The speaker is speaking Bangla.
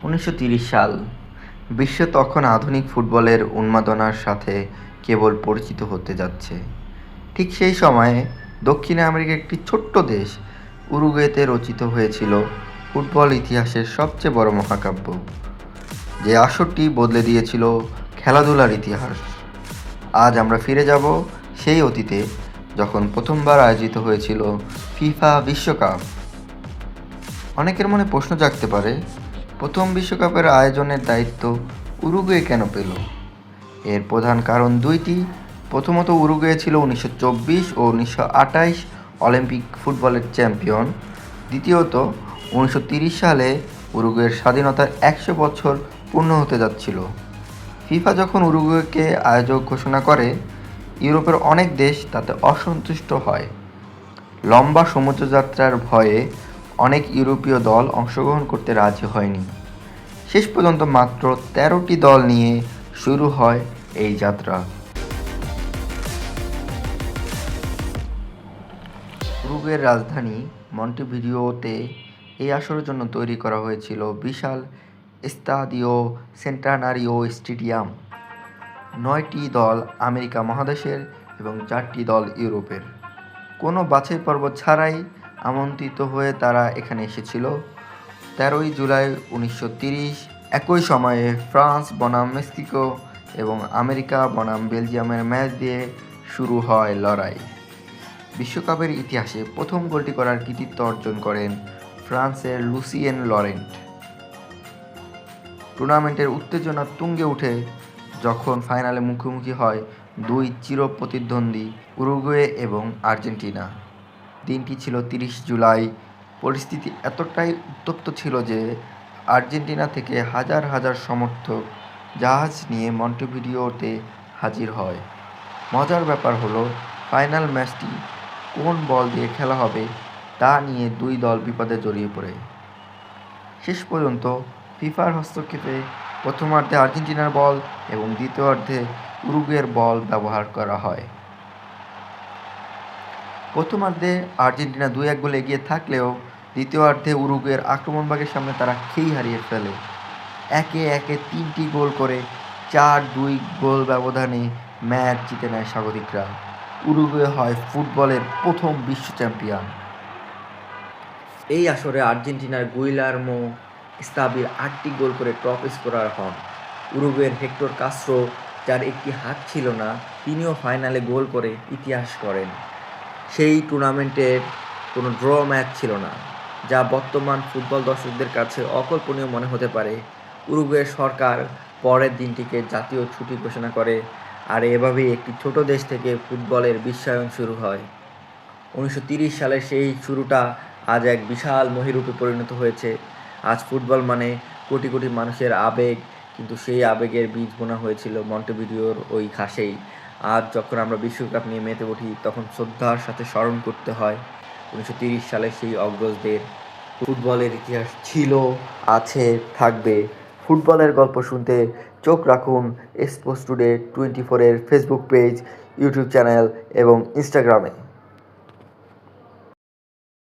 ১৯৩০ সাল। বিশ্ব তখন আধুনিক ফুটবলের উন্মাদনার সাথে কেবল পরিচিত হতে যাচ্ছে। ঠিক সেই সময়ে দক্ষিণ আমেরিকার একটি ছোট্ট দেশ উরুগুয়েতে রচিত হয়েছিল ফুটবল ইতিহাসের সবচেয়ে বড় মহাকাব্য, যে আসরটি বদলে দিয়েছিল খেলাধুলার ইতিহাস। আজ আমরা ফিরে যাব সেই অতীতে, যখন প্রথমবার আয়োজিত হয়েছিল ফিফা বিশ্বকাপ। অনেকের মনে প্রশ্ন জাগতে পারে, প্রথম বিশ্বকাপের আয়োজনের দায়িত্ব উরুগুয়ে কেন পেল? এর প্রধান কারণ দুইটি। প্রথমত, উরুগুয়ে ছিল 1924 ও 1928 অলিম্পিক ফুটবলের চ্যাম্পিয়ন। দ্বিতীয়ত, 1930 সালে উরুগুয়ের স্বাধীনতার 100 বছর পূর্ণ হতে যাচ্ছিল। ফিফা যখন উরুগুয়েকে আয়োজক ঘোষণা করে, ইউরোপের অনেক দেশ তাতে অসন্তুষ্ট হয়। লম্বা সমুদ্রযাত্রার ভয়ে অনেক ইউরোপীয় দল অংশগ্রহণ করতে রাজি হয়নি। শেষ পর্যন্ত মাত্র 13টি দল নিয়ে শুরু হয় এই যাত্রা। উরুগুয়ের রাজধানী মন্টেভিডিওতে এই আসরের জন্য তৈরি করা হয়েছিল বিশাল এস্তাদিও সেন্টেনারিও স্টেডিয়াম। 9টি দল আমেরিকা মহাদেশের এবং 4টি দল ইউরোপের। কোনো বাছাই পর্ব ছাড়াই আমন্ত্রিত হয়ে তারা এখানে এসেছিল। 13ই জুলাই 1930 একই সময়ে ফ্রান্স বনাম মেক্সিকো এবং আমেরিকা বনাম বেলজিয়ামের ম্যাচ দিয়ে শুরু হয় লড়াই। বিশ্বকাপের ইতিহাসে প্রথম গোলটি করার কৃতিত্ব অর্জন করেন ফ্রান্সের লুসিয়েন লরেন্ট। টুর্নামেন্টের উত্তেজনা তুঙ্গে ওঠে যখন ফাইনালে মুখোমুখি হয় দুই চিরপ্রতিদ্বন্দ্বী উরুগুয়ে এবং আর্জেন্টিনা। দিনটি ছিল 30 জুলাই। পরিস্থিতি এতটাই উত্তপ্ত ছিল যে আর্জেন্টিনা থেকে হাজার হাজার সমর্থক জাহাজ নিয়ে মন্টেভিডিওতে হাজির হয়। মজার ব্যাপার হলো, ফাইনাল ম্যাচটি কোন বল দিয়ে খেলা হবে তা নিয়ে দুই দল বিপদে জড়িয়ে পড়ে। শেষ পর্যন্ত ফিফার হস্তক্ষেপে প্রথমার্ধে আর্জেন্টিনার বল এবং দ্বিতীয়ার্ধে উরুগুয়ের বল ব্যবহার করা হয়। প্রথমার্ধে আর্জেন্টিনা 2-1 গোলে এগিয়ে থাকলেও দ্বিতীয়ার্ধে উরুগুয়ের আক্রমণভাগের সামনে তারা খেই হারিয়ে ফেলে। একে একে 3টি গোল করে 4-2 গোল ব্যবধানে ম্যাচ জিতে নেয় স্বাগতিকরা। উরুগুয়ে হয় ফুটবলের প্রথম বিশ্ব চ্যাম্পিয়ন। এই আসরে আর্জেন্টিনার গুইলার্মো স্তাবির 8টি গোল করে টপ স্কোরার হন। উরুগুয়ের হেক্টর কাস্ত্রো, যার একটি হাত ছিল না, তিনিও ফাইনালে গোল করে ইতিহাস করেন। সেই টুর্নামেন্টের কোনো ড্র ম্যাচ ছিল না, যা বর্তমান ফুটবল দর্শকদের কাছে অকল্পনীয় মনে হতে পারে। উরুগুয়ের সরকার পরের দিনটিকে জাতীয় ছুটি ঘোষণা করে, আর এভাবেই একটি ছোট দেশ থেকে ফুটবলের বিশ্বায়ন শুরু হয়। 1930 সালের সেই শুরুটা আজ এক বিশাল মহীরূপে পরিণত হয়েছে। আজ ফুটবল মানে কোটি কোটি মানুষের আবেগ, কিন্তু সেই আবেগের বীজ বোনা হয়েছিল মন্টেভিডিওর ওই ঘাসেই। আজ যখন আমরা বিশ্বকাপ নিয়ে মেতে উঠি, তখন শ্রদ্ধার সাথে স্মরণ করতে হয় 1930 সালের সেই অগ্রজদের। ফুটবলের ইতিহাস ছিল, আছে, থাকবে। ফুটবলের গল্প শুনতে চোখ রাখুন স্পোর্টস টুডে 24-এর ফেসবুক পেজ, ইউটিউব চ্যানেল এবং ইনস্টাগ্রামে।